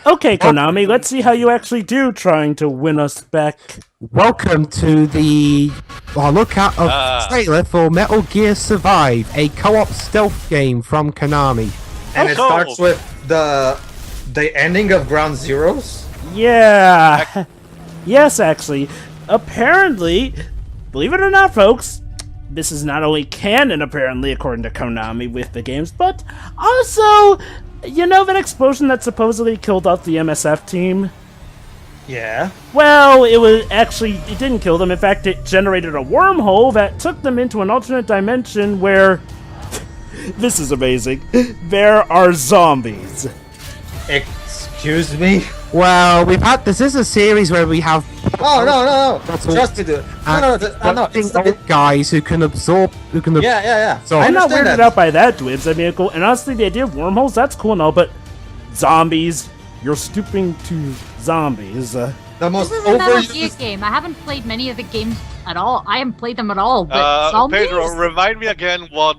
Okay, Konami, let's see how you actually do trying to win us back. Welcome to the lookout of trailer for Metal Gear Survive, a co-op stealth game from Konami. And it starts with the ending of Ground Zeroes? Yeah. Yes, actually. Apparently, believe it or not, folks, this is not only canon, apparently, according to Konami with the games, but also, you know that explosion that supposedly killed off the MSF team? Yeah. Well, it didn't kill them. In fact, it generated a wormhole that took them into an alternate dimension where, this is amazing, there are zombies. Excuse me? Well, this is a series where we have... Oh, no. Trust me, dude. No. It's guys who can absorb... Yeah. So I'm not weirded out by that, Dwibs. I mean, cool. And honestly, the idea of wormholes, that's cool and all, but zombies, you're stooping to zombies. The most This is a Metal Gear overused... game. I haven't played many of the games at all. I haven't played them at all, but zombies? Pedro, remind me again what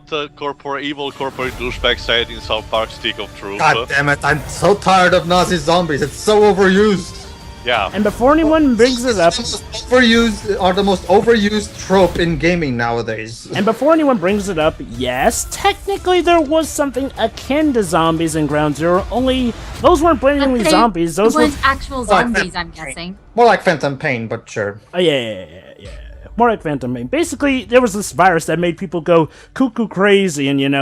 evil corporate douchebag said in South Park Stick of Truth. God damn it, I'm so tired of Nazi zombies. It's so overused. Yeah. And before anyone brings it up... The most overused trope in gaming nowadays. And before anyone brings it up, yes, technically there was something akin to zombies in Ground Zero, only those weren't blatantly zombies, those weren't were... actual zombies, I'm guessing. More like Phantom Pain, but sure. Oh, yeah. More like Phantom Pain. Basically, there was this virus that made people go cuckoo crazy and,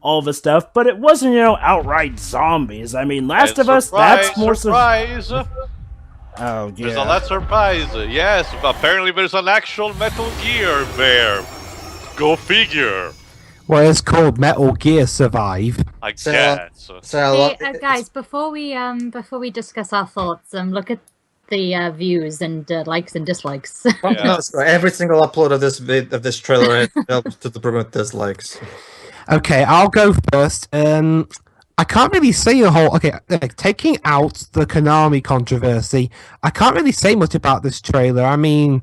all the stuff, but it wasn't, outright zombies. I mean, Last of Us, that's more... Surprise! Oh, yeah. There's a lot surprise. Yes, apparently there's an actual Metal Gear there. Go figure. Well, it's called Metal Gear Survive. I guess. Guys, before we discuss our thoughts, look at the views and likes and dislikes. No, every single upload of this trailer helps to prevent dislikes. Okay, I'll go first. I can't really say a whole... Okay, taking out the Konami controversy, I can't really say much about this trailer. I mean,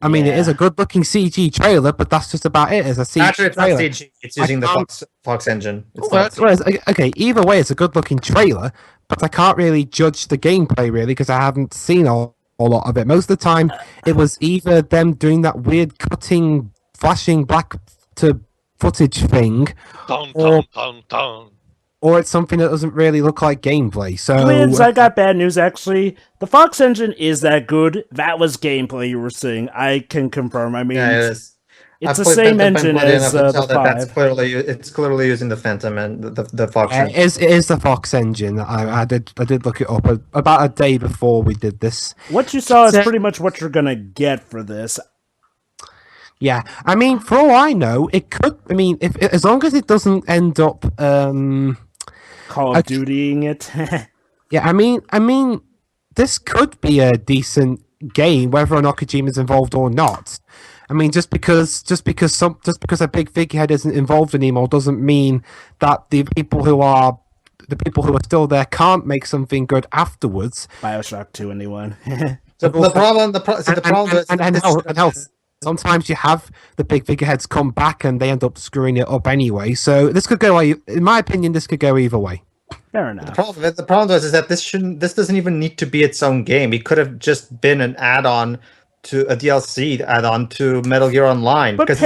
it is a good-looking CG trailer, but that's just about it. It's a CG Actually, it's trailer. not CG. It's using the Fox engine. Okay, either way, it's a good-looking trailer, but I can't really judge the gameplay, really, because I haven't seen a lot of it. Most of the time, it was either them doing that weird cutting, flashing back to footage thing, or it's something that doesn't really look like gameplay. So, Twins, I got bad news, actually. The Fox engine is that good. That was gameplay you were seeing. I can confirm. I mean, yeah, it is. It's the same engine as the 5. It's clearly using the Phantom and the Fox engine. It is the Fox engine. I did look it up about a day before we did this. What you saw is pretty much what you're going to get for this. Yeah, I mean, for all I know, it could... I mean, as long as it doesn't end up... Call of Dutying it. Yeah, I mean, this could be a decent game, whether or not Kojima's involved or not. I mean, just because a big figurehead isn't involved anymore doesn't mean that the people who are still there can't make something good afterwards. BioShock 2, anyone? The problem is... Sometimes you have the big figureheads come back and they end up screwing it up anyway. So this could go, in my opinion, this could go either way. Fair enough. The problem is that this doesn't even need to be its own game. It could have just been an add-on to a DLC add-on to Metal Gear Online, but because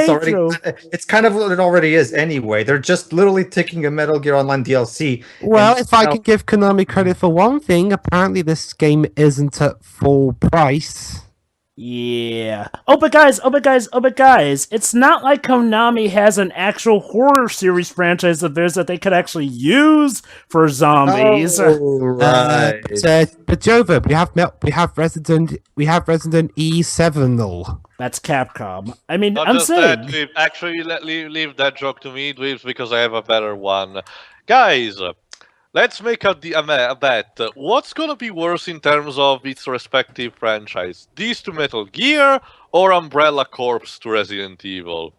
it's kind of what it already is anyway. They're just literally taking a Metal Gear Online DLC. Well, if I can give Konami credit for one thing, apparently this game isn't at full price. Yeah. Oh, but guys, it's not like Konami has an actual horror series franchise of theirs that they could actually use for zombies. Oh, right. But Jova, we have Resident E7. That's Capcom. I mean, Not I'm just saying... that, Dweeb. Actually, leave that joke to me, Dweebs, because I have a better one. Guys, let's make a bet. What's gonna be worse in terms of its respective franchise? These to Metal Gear or Umbrella Corps to Resident Evil?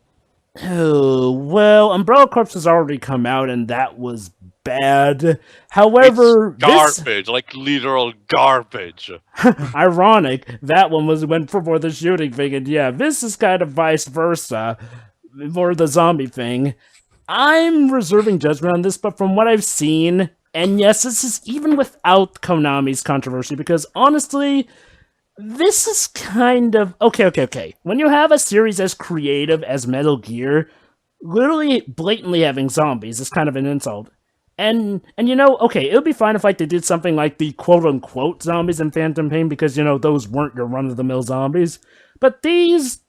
Oh, well, Umbrella Corps has already come out and that was bad. However, it's garbage, like literal garbage. Ironic, that one went for more the shooting thing, and yeah, this is kind of vice versa for the zombie thing. I'm reserving judgment on this, but from what I've seen, And yes, this is even without Konami's controversy, because honestly, this is kind of... Okay. When you have a series as creative as Metal Gear, literally blatantly having zombies is kind of an insult. And you know, okay, it would be fine if like they did something like the quote-unquote zombies in Phantom Pain, because, you know, those weren't your run-of-the-mill zombies. But these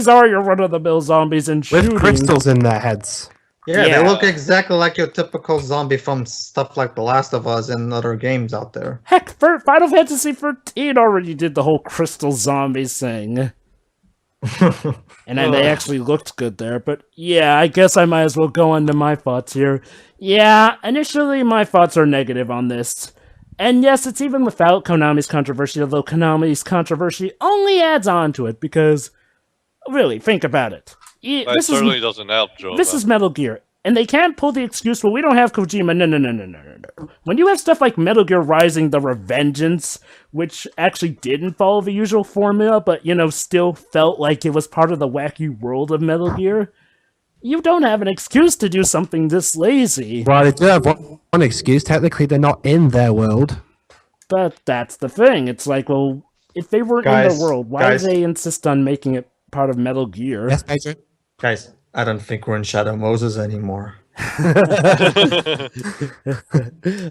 are your run-of-the-mill zombies in shooting. With crystals in their heads. Yeah, Yeah. they look exactly like your typical zombie from stuff like The Last of Us and other games out there. Heck, Final Fantasy XIII already did the whole crystal zombies thing. And then they actually looked good there, but yeah, I guess I might as well go into my thoughts here. Yeah, initially my thoughts are negative on this. And yes, it's even without Konami's controversy, although Konami's controversy only adds on to it, because, really, think about it. It certainly doesn't help, Joe. This is Metal Gear, and they can't pull the excuse, well, we don't have Kojima. No. When you have stuff like Metal Gear Rising: The Revengeance, which actually didn't follow the usual formula, but, you know, still felt like it was part of the wacky world of Metal Gear, you don't have an excuse to do something this lazy. Well, they do have one excuse. Technically, they're not in their world. But that's the thing. It's like, well, if they weren't in Guys, their world, why do they insist on making it part of Metal Gear? Yes, Pedro? Guys, I don't think we're in Shadow Moses anymore.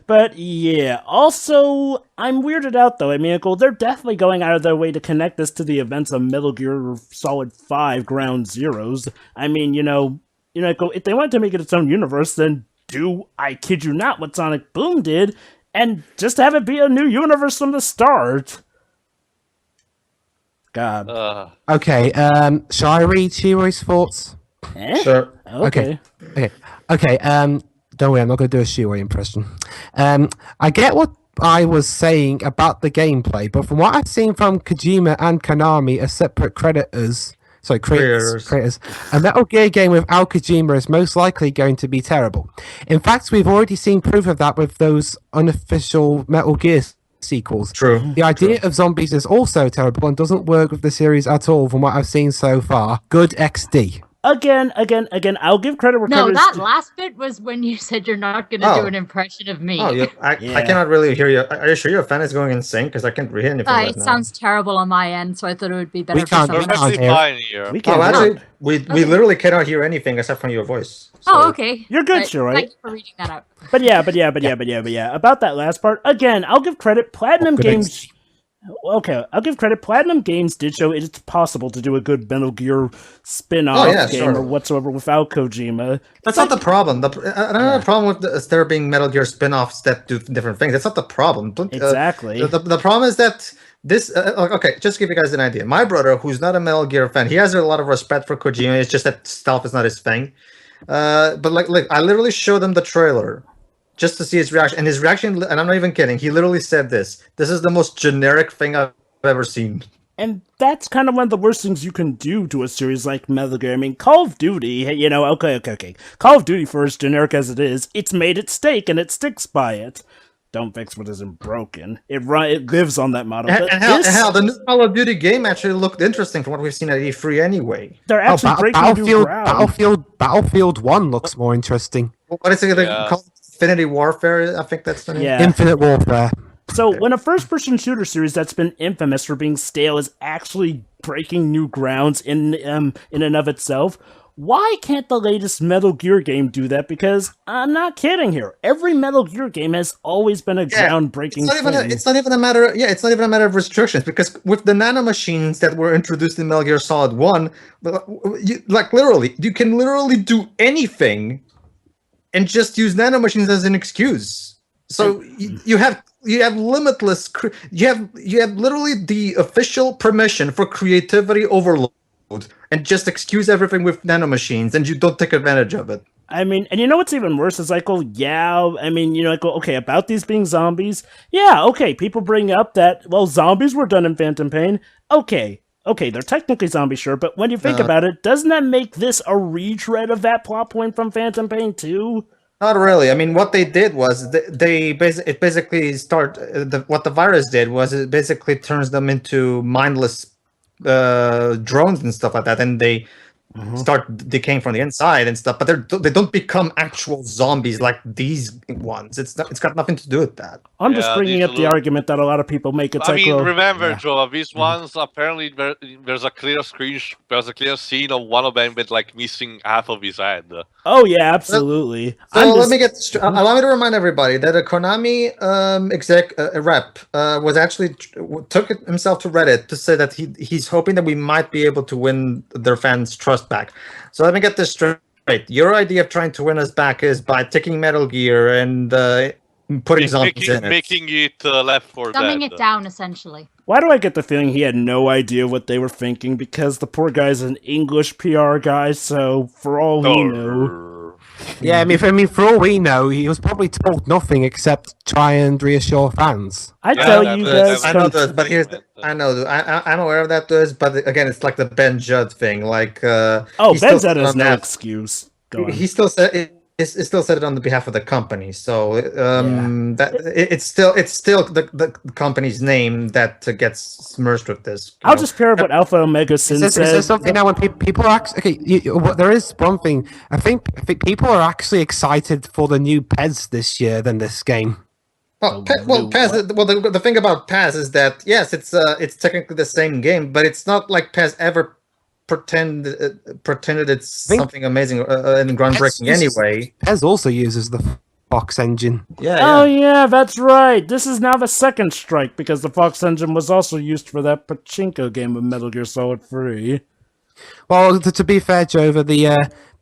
But yeah, also, I'm weirded out though. I mean, they're definitely going out of their way to connect this to the events of Metal Gear Solid 5 Ground Zeroes. I mean, you know, if they wanted to make it its own universe, then do, I kid you not, what Sonic Boom did, and just have it be a new universe from the start. God. Okay, shall I read Shiro's thoughts? Eh? Sure. Okay. Okay, don't worry, I'm not going to do a Shiro impression. I get what I was saying about the gameplay, but from what I've seen from Kojima and Konami as separate creators, a Metal Gear game without Kojima is most likely going to be terrible. In fact, we've already seen proof of that with those unofficial Metal Gear sequels. True. The idea of zombies is also terrible and doesn't work with the series at all from what I've seen so far. Good XD. Again, I'll give credit where No, credit that is due. last bit was when you said you're not going to do an impression of me. Oh, I cannot really hear you. Are you sure your fan is going insane? Because I can't hear anything right It now. sounds terrible on my end, so I thought it would be better for can't- someone we else. can't Perfectly hear. fine here. We can't Oh, hear actually, it. we literally cannot hear anything except from your voice. Oh, So- okay. You're good, Right, Shiro. Thank you for reading that out. But yeah. About that last part, again, I'll give credit. Platinum Good Games. Okay, I'll give credit. Platinum Games did show it's possible to do a good Metal Gear spin-off game sure. or whatsoever without Kojima. That's not the problem. I don't have a problem with there being Metal Gear spin-offs that do different things. That's not the problem. Exactly. The problem is that this... okay, just to give you guys an idea. My brother, who's not a Metal Gear fan, he has a lot of respect for Kojima. It's just that stealth is not his thing. But like, I literally showed him the trailer just to see his reaction. And his reaction, and I'm not even kidding, he literally said this. This is the most generic thing I've ever seen. And that's kind of one of the worst things you can do to a series like Metal Gear. I mean, Call of Duty, you know, okay. Call of Duty, for as generic as it is, it's made its stake and it sticks by it. Don't fix what isn't broken. It lives on that model. But And hell, the new Call of Duty game actually looked interesting from what we've seen at E3 anyway. they're actually breaking new ground. Battlefield 1 looks more interesting. What is it called? Infinity Warfare? I think that's the name. Yeah. Infinite Warfare. So when a first-person shooter series that's been infamous for being stale is actually breaking new grounds in and of itself, why can't the latest Metal Gear game do that? Because I'm not kidding here. Every Metal Gear game has always been a groundbreaking thing. It's not even a matter. It's not even a matter of restrictions, because with the nanomachines that were introduced in Metal Gear Solid 1, you can literally do anything and just use nanomachines as an excuse. So you have limitless. You have literally the official permission for creativity overload, and just excuse everything with nanomachines, and you don't take advantage of it. I mean, and you know what's even worse is like, okay, about these being zombies. Yeah, okay, people bring up that, well, zombies were done in Phantom Pain. Okay, they're technically zombies, sure, but when you think about it, doesn't that make this a retread of that plot point from Phantom Pain 2? Not really. I mean, what they did was what the virus did was it basically turns them into mindless drones and stuff like that, and they start decaying from the inside and stuff, but they don't become actual zombies like these ones. It's got nothing to do with that. I'm just Yeah, bringing these up the argument that a lot of people make. It's I like, mean, well, remember, yeah. Joe, these ones apparently there's a clear there's a clear scene of one of them with like missing half of his head. Oh yeah, absolutely. So let me get. Allow me to remind everybody that a Konami rep was actually took it himself to Reddit to say that he's hoping that we might be able to win their fans' trust back. So let me get this straight. Your idea of trying to win us back is by taking Metal Gear and putting zombies in it. Making it Left 4 Dead. Dumbing it down, essentially. Why do I get the feeling he had no idea what they were thinking? Because the poor guy's an English PR guy, so for all we know. Yeah, I mean, for all we know, he was probably told nothing except try and reassure fans. I tell you guys, I know this, but I'm aware of that. But again, it's like the Ben Judd thing. Like, Ben Judd has no excuse. He still said it still said it on the behalf of the company. So it's still the company's name that gets smirched with this. I'll just pair up what Alpha Omega Sin said. Is there something now when people are actually there is one thing. I think people are actually excited for the new PES this year than this game. The thing about PES is that yes, it's technically the same game, but it's not like PES ever pretended it's something amazing and groundbreaking anyway. PES also uses the Fox engine. Yeah, that's right. This is now the second strike because the Fox engine was also used for that pachinko game of Metal Gear Solid 3. Well, to be fair, Jova,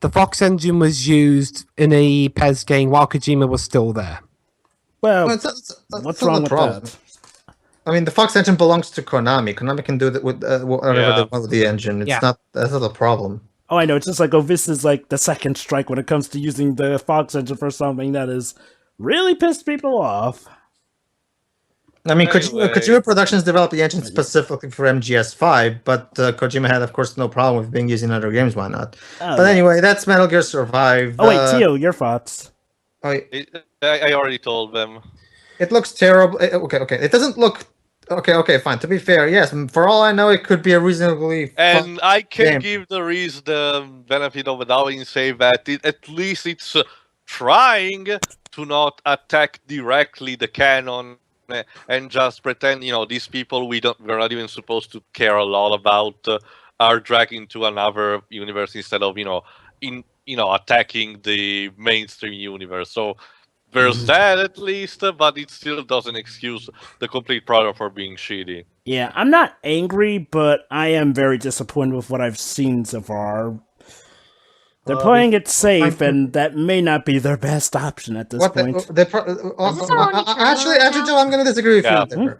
the Fox engine was used in a PES game while Kojima was still there. Well, what's wrong with that? I mean, the Fox engine belongs to Konami. Konami can do that with whatever they want with the engine. That's not a problem. Oh, I know. It's just like, this is like the second strike when it comes to using the Fox engine for something that has really pissed people off. I mean, Kojima Productions developed the engine specifically for MGS5, but Kojima had, of course, no problem with being used in other games. Why not? Anyway, that's Metal Gear Survive. Oh, wait, Tio, your thoughts? I already told them. It looks terrible. Okay. It doesn't look... Okay, fine. To be fair, yes. For all I know, it could be a reasonably And I can give the benefit of the doubt and say that at least it's trying to not attack directly the canon and just pretend, these people we're not even supposed to care a lot about are dragging to another universe instead of, attacking the mainstream universe. So there's that at least, but it still doesn't excuse the complete product for being shitty. Yeah, I'm not angry, but I am very disappointed with what I've seen so far. They're playing it safe, and that may not be their best option at this point. Actually, Joe, I'm going to disagree with you there.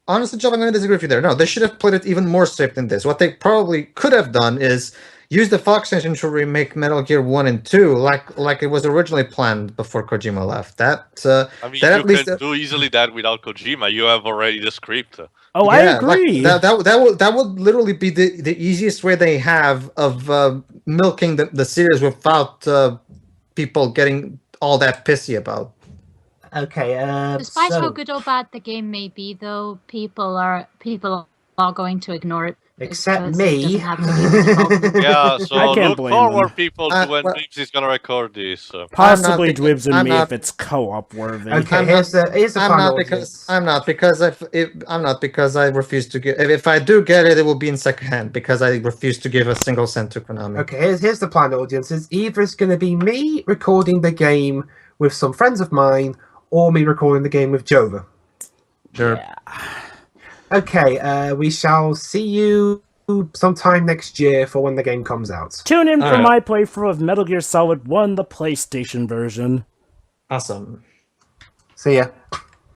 Honestly, Joe, I'm going to disagree with you there. No, they should have played it even more safe than this. What they probably could have done is use the Fox engine to remake Metal Gear 1 and 2 like it was originally planned before Kojima left. You can do easily that without Kojima. You have already the script. Oh, I agree. That would literally be the easiest way they have of milking the series without people getting all that pissy about. Okay. Despite how good or bad the game may be, though, people are going to ignore it. Except me. Yeah, so I can't look blame forward, them. people, to when Dibs is going to record this. Possibly Dwibs and me if it's co-op worthy. Okay, I'm not because I refuse to give. If I do get it, it will be in second hand because I refuse to give a single cent to Konami. Okay, here's the plan, audience. Either it's going to be me recording the game with some friends of mine, or me recording the game with Jova. Sure. Yeah. Okay, we shall see you sometime next year for when the game comes out. Tune in for my playthrough of Metal Gear Solid 1, the PlayStation version. Awesome. See ya.